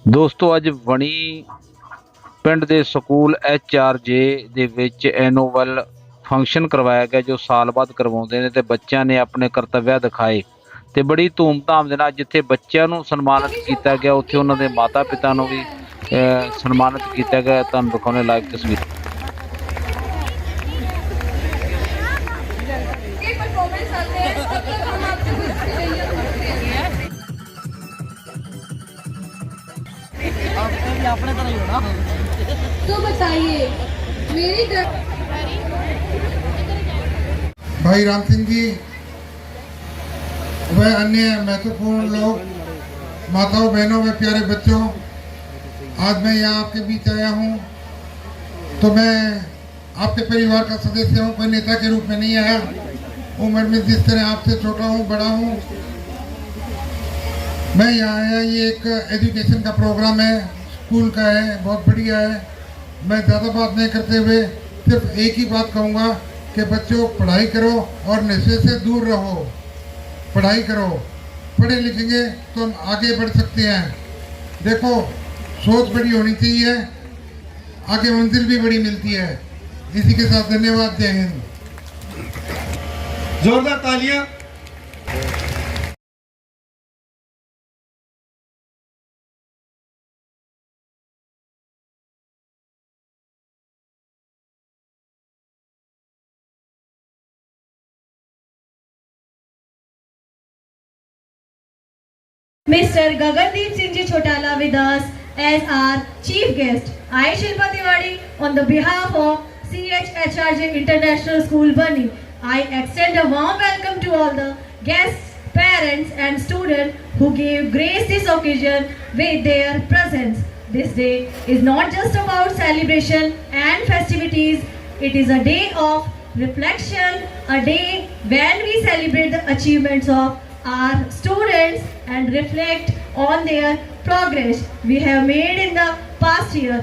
ਦੋਸਤੋ ਅੱਜ ਬਣੀ ਪਿੰਡ ਦੇ ਸਕੂਲ HRJ ਦੇ ਵਿੱਚ ਐਨੂਅਲ ਫੰਕਸ਼ਨ ਕਰਵਾਇਆ ਗਿਆ ਜੋ ਸਾਲ ਬਾਅਦ ਕਰਵਾਉਂਦੇ ਨੇ ਤੇ ਬੱਚਿਆਂ ਨੇ ਆਪਣੇ ਕਰਤੱਵ ਦਿਖਾਏ ਤੇ ਬੜੀ ਧੂਮਧਾਮ ਦੇ ਨਾਲ ਜਿੱਥੇ ਬੱਚਿਆਂ ਨੂੰ ਸਨਮਾਨਿਤ ਕੀਤਾ ਗਿਆ ਉੱਥੇ ਉਹਨਾਂ ਦੇ ਮਾਤਾ ਪਿਤਾ ਨੂੰ ਵੀ ਸਨਮਾਨਿਤ ਕੀਤਾ ਗਿਆ। ਤੁਹਾਨੂੰ ਦਿਖਾਉਣੇ ਲਾਈਵ ਤਸਵੀਰ। अपने तरह ही होना। तो बताइए मेरी भाई राम सिंह जी व अन्य महत्वपूर्ण लोग, माताओं बहनों व प्यारे बच्चों, आज मैं यहाँ आपके बीच आया हूँ तो मैं आपके परिवार का सदस्य हूँ, कोई नेता के रूप में नहीं आया। उम्र में जिस तरह आपसे छोटा हूँ बड़ा हूँ, मैं यहाँ आया। ये एक एजुकेशन का प्रोग्राम है, स्कूल का है, बहुत बढ़िया है। मैं ज़्यादा बात नहीं करते हुए सिर्फ एक ही बात कहूँगा कि बच्चों पढ़ाई करो और नशे से दूर रहो। पढ़ाई करो, पढ़े लिखेंगे तो हम आगे बढ़ सकते हैं। देखो सोच बड़ी होनी चाहिए, आगे मंजिल भी बड़ी मिलती है। इसी के साथ धन्यवाद, जय हिंद। जोरदार तालियां। Mr. Gagandeep Singh Ji Chotala with us as our chief guest. I, Shilpa Tiwari, on the behalf of CHRJ International School, Bani, I extend a warm welcome to all the guests, parents and students who gave grace this occasion with their presence. This day is not just about celebration and festivities. It is a day of reflection, a day when we celebrate the achievements of our students and reflect on their progress we have made in the past year.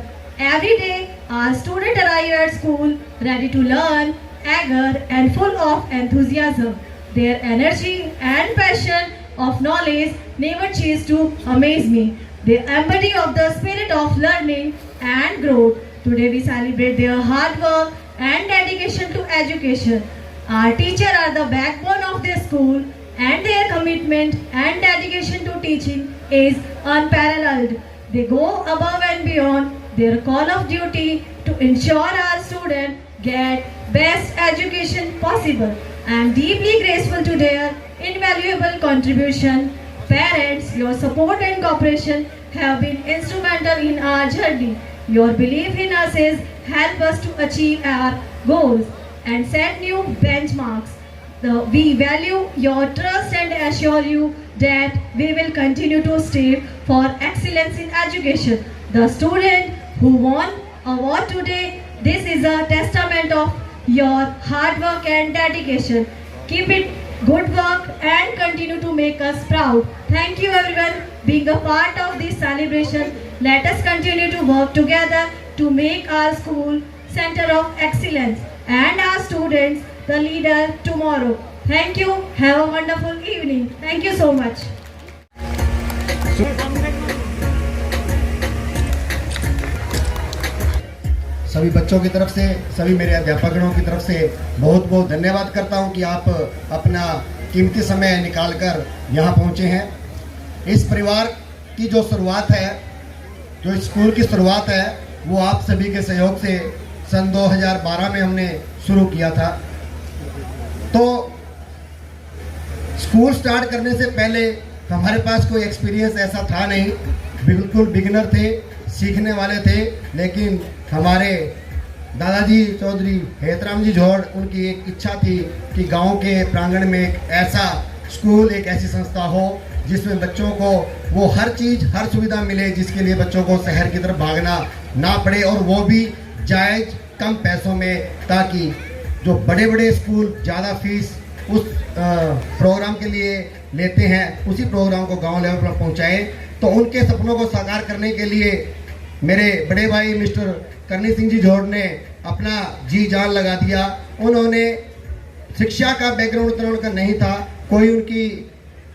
Every day, our students arrive at school ready to learn, eager and full of enthusiasm. Their energy and passion of knowledge never cease to amaze me. They embody of the spirit of learning and growth. Today we celebrate their hard work and dedication to education. Our teachers are the backbone of their school, and their commitment and dedication to teaching is unparalleled. They go above and beyond their call of duty to ensure our students get best education possible. I am deeply grateful to their invaluable contribution. Parents, your support and cooperation have been instrumental in our journey. Your belief in us is help us to achieve our goals and set new benchmarks. We value your trust and assure you that we will continue to strive for excellence in education. The student who won award today, this is a testament of your hard work and dedication. Keep it good work and continue to make us proud. Thank you everyone being a part of this celebration. Let us continue to work together to make our school center of excellence and our students the leader tomorrow. Thank you. Have a wonderful evening. Thank you so much. सभी बच्चों की तरफ से, सभी मेरे अध्यापकों की तरफ से बहुत बहुत धन्यवाद करता हूं कि आप अपना कीमती समय निकालकर यहाँ पहुँचे हैं। इस परिवार की जो शुरुआत है, जो स्कूल की शुरुआत है, वो आप सभी के सहयोग से सन 2012 में हमने शुरू किया था। तो स्कूल स्टार्ट करने से पहले हमारे पास कोई एक्सपीरियंस ऐसा था नहीं, बिल्कुल बिगिनर थे, सीखने वाले थे। लेकिन हमारे दादाजी चौधरी हेतराम जी झोड़, उनकी एक इच्छा थी कि गांव के प्रांगण में एक ऐसा स्कूल, एक ऐसी संस्था हो जिसमें बच्चों को वो हर चीज़, हर सुविधा मिले, जिसके लिए बच्चों को शहर की तरफ भागना ना पड़े, और वो भी जायज़ कम पैसों में, ताकि जो बड़े बड़े स्कूल ज़्यादा फीस उस प्रोग्राम के लिए लेते हैं, उसी प्रोग्राम को गांव लेवल पर पहुंचाएं। तो उनके सपनों को साकार करने के लिए मेरे बड़े भाई मिस्टर करनी सिंह जी झोड़ ने अपना जी जान लगा दिया। उन्होंने शिक्षा का बैकग्राउंड उतना उनका नहीं था, कोई उनकी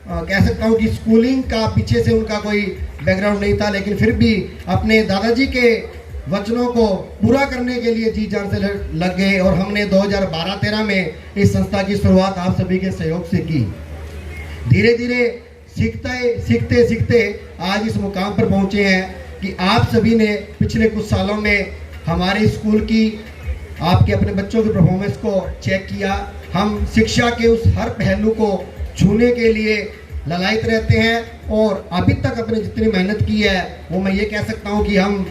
कह सकता हूँ कि स्कूलिंग का पीछे से उनका कोई बैकग्राउंड नहीं था, लेकिन फिर भी अपने दादाजी के वचनों को पूरा करने के लिए जी जान से लग गए और हमने 2012-13 में इस संस्था की शुरुआत आप सभी के सहयोग से की। धीरे धीरे सीखते सीखते आज इस मुकाम पर पहुंचे हैं कि आप सभी ने पिछले कुछ सालों में हमारे स्कूल की, आपके अपने बच्चों की परफॉर्मेंस को चेक किया। हम शिक्षा के उस हर पहलू को छूने के लिए ललायत रहते हैं और अभी तक अपने जितनी मेहनत की है वो मैं ये कह सकता हूँ कि हम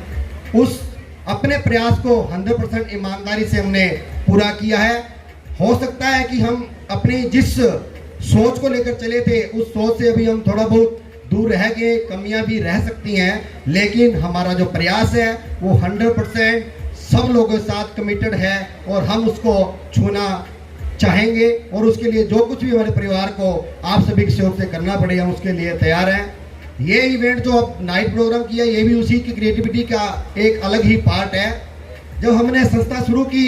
उस अपने प्रयास को 100% ईमानदारी से हमने पूरा किया है। हो सकता है कि हम अपनी जिस सोच को लेकर चले थे उस सोच से अभी हम थोड़ा बहुत दूर रह गए, कमियां भी रह सकती हैं, लेकिन हमारा जो प्रयास है वो 100% सब लोगों के साथ कमिटेड है और हम उसको छूना चाहेंगे और उसके लिए जो कुछ भी हमारे परिवार को आप सभी के सहयोग से करना पड़े हम उसके लिए तैयार हैं। ये इवेंट जो अब नाइट प्रोग्राम किया ये भी उसी की क्रिएटिविटी का एक अलग ही पार्ट है। जब हमने संस्था शुरू की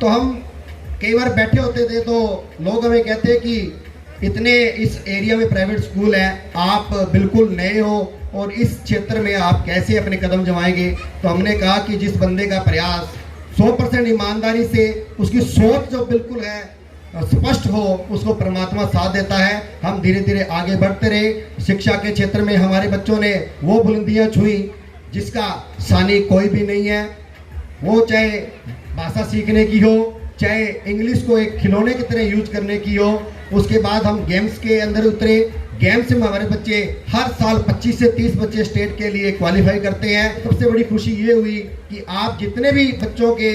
तो हम कई बार बैठे होते थे तो लोग हमें कहते कि इतने इस एरिया में प्राइवेट स्कूल है, आप बिल्कुल नए हो और इस क्षेत्र में आप कैसे अपने कदम जमाएंगे। तो हमने कहा कि जिस बंदे का प्रयास 100% ईमानदारी से, उसकी सोच जो बिल्कुल है स्पष्ट हो, उसको परमात्मा साथ देता है। हम धीरे धीरे आगे बढ़ते रहे। शिक्षा के क्षेत्र में हमारे बच्चों ने वो बुलंदियां छुई जिसका सानी कोई भी नहीं है। वो चाहे भाषा सीखने की हो, चाहे इंग्लिश को एक खिलौने की तरह यूज करने की हो। उसके बाद हम गेम्स के अंदर उतरे। गेम्स में हमारे बच्चे हर साल 25 से 30 बच्चे स्टेट के लिए क्वालिफाई करते हैं। सबसे बड़ी खुशी ये हुई कि आप जितने भी बच्चों के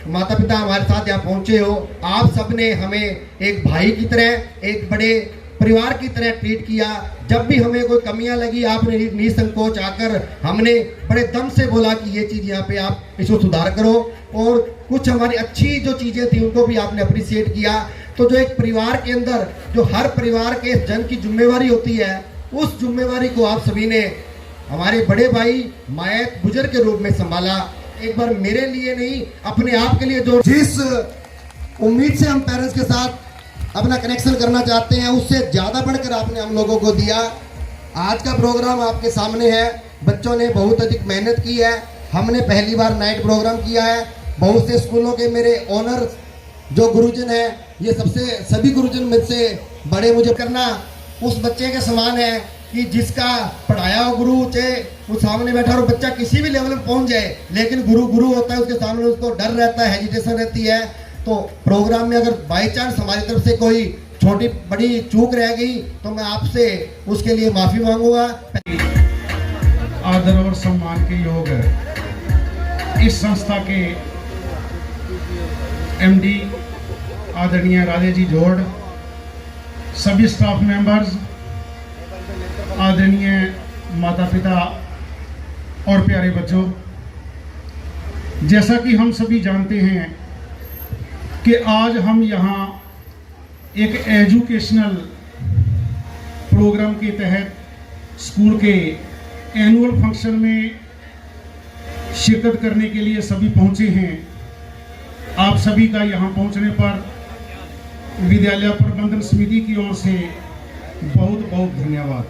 माता पिता हमारे साथ यहाँ पहुंचे हो, आप सबने हमें एक भाई की तरह, एक बड़े परिवार की तरह ट्रीट किया। जब भी हमें कोई कमियां लगी आपने निसंकोच आकर हमने बड़े दम से बोला कि ये चीज़ यहाँ पे आप इसको सुधार करो, और कुछ हमारी अच्छी जो चीज़ें थी उनको भी आपने अप्रिशिएट किया। तो जो एक परिवार के अंदर जो हर परिवार के जन की जिम्मेवारी होती है, उस जिम्मेवारी को आप सभी ने हमारे बड़े भाई मायत बुजुर्ग के रूप में संभाला। एक बार मेरे लिए नहीं, अपने आप के लिए जो जिस उम्मीद से हम पेरेंट्स के साथ अपना कनेक्शन करना चाहते हैं उससे ज़्यादा बढ़कर आपने हम लोगों को दिया। आज का प्रोग्राम आपके सामने है। बच्चों ने बहुत अधिक मेहनत की है। हमने पहली बार नाइट प्रोग्राम किया है। बहुत से स्कूलों के मेरे ऑनर जो गुरुजन हैं, ये सभी गुरुजन मुझसे बड़े मुझे करना उस बच्चे के समान है कि जिसका पढ़ाया हो गुरु, चाहे वो सामने बैठा और बच्चा किसी भी लेवल में पहुंच जाए, लेकिन गुरु होता है, उसके सामने उसको डर रहता है, हेजिटेशन रहती है। तो प्रोग्राम में अगर बाई चांस हमारी तरफ से कोई छोटी बड़ी चूक रह गई तो मैं आपसे उसके लिए माफ़ी मांगूंगा। आदर और सम्मान के योग इस संस्था के MD आदरणीय राधे जी जोड़, सभी स्टाफ मेंबर्स, आदरणीय माता पिता और प्यारे बच्चों, जैसा कि हम सभी जानते हैं कि आज हम यहाँ एक एजुकेशनल प्रोग्राम के तहत स्कूल के एनुअल फंक्शन में शिरकत करने के लिए सभी पहुँचे हैं। आप सभी का यहाँ पहुँचने पर विद्यालय प्रबंधन समिति की ओर से बहुत बहुत धन्यवाद।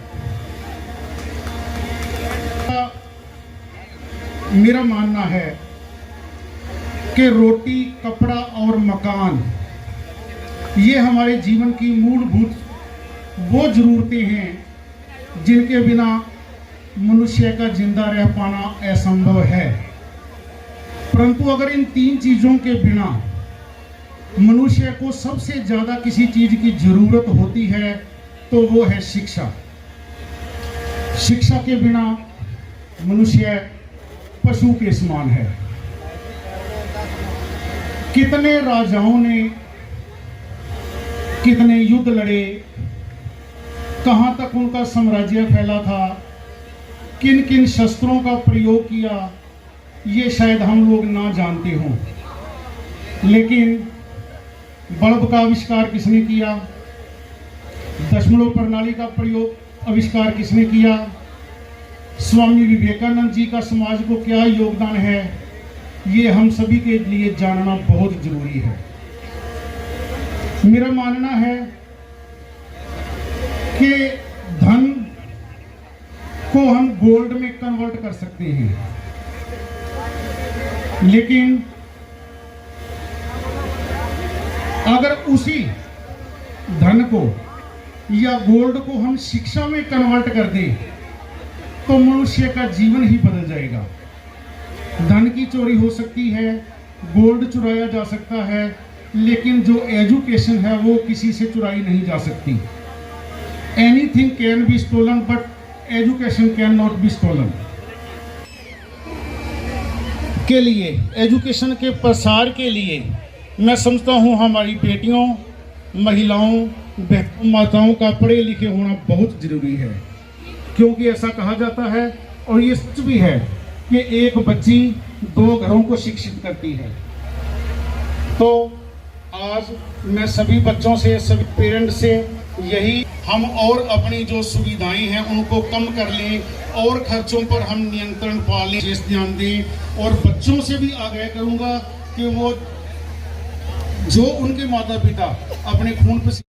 मेरा मानना है कि रोटी, कपड़ा और मकान ये हमारे जीवन की मूलभूत वो ज़रूरतें हैं जिनके बिना मनुष्य का जिंदा रह पाना असंभव है। परंतु अगर इन तीन चीज़ों के बिना मनुष्य को सबसे ज़्यादा किसी चीज़ की ज़रूरत होती है तो वो है शिक्षा। शिक्षा के बिना मनुष्य पशु के समान है। कितने राजाओं ने कितने युद्ध लड़े, कहां तक उनका साम्राज्य फैला था, किन किन शस्त्रों का प्रयोग किया, ये शायद हम लोग ना जानते हों। लेकिन बल्ब का आविष्कार किसने किया, दशमलव प्रणाली का प्रयोग आविष्कार किसने किया, स्वामी विवेकानंद जी का समाज को क्या योगदान है, ये हम सभी के लिए जानना बहुत जरूरी है। मेरा मानना है कि धन को हम गोल्ड में कन्वर्ट कर सकते हैं, लेकिन अगर उसी धन को या गोल्ड को हम शिक्षा में कन्वर्ट कर दें तो मनुष्य का जीवन ही बदल जाएगा। धन की चोरी हो सकती है, गोल्ड चुराया जा सकता है, लेकिन जो एजुकेशन है वो किसी से चुराई नहीं जा सकती। Anything can be stolen but education can not be stolen. के लिए, एजुकेशन के प्रसार के लिए मैं समझता हूँ हमारी बेटियों, महिलाओं, माताओं का पढ़े लिखे होना बहुत जरूरी है, क्योंकि ऐसा कहा जाता है और ये सच भी है कि एक बच्ची 2 घरों को शिक्षित करती है। तो आज मैं सभी बच्चों से, सभी पेरेंट्स से यही, हम और अपनी जो सुविधाएं हैं उनको कम कर लें और खर्चों पर हम नियंत्रण पा लें, विशेष ध्यान दें। और बच्चों से भी आग्रह करूंगा कि वो जो उनके माता पिता अपने खून पसीने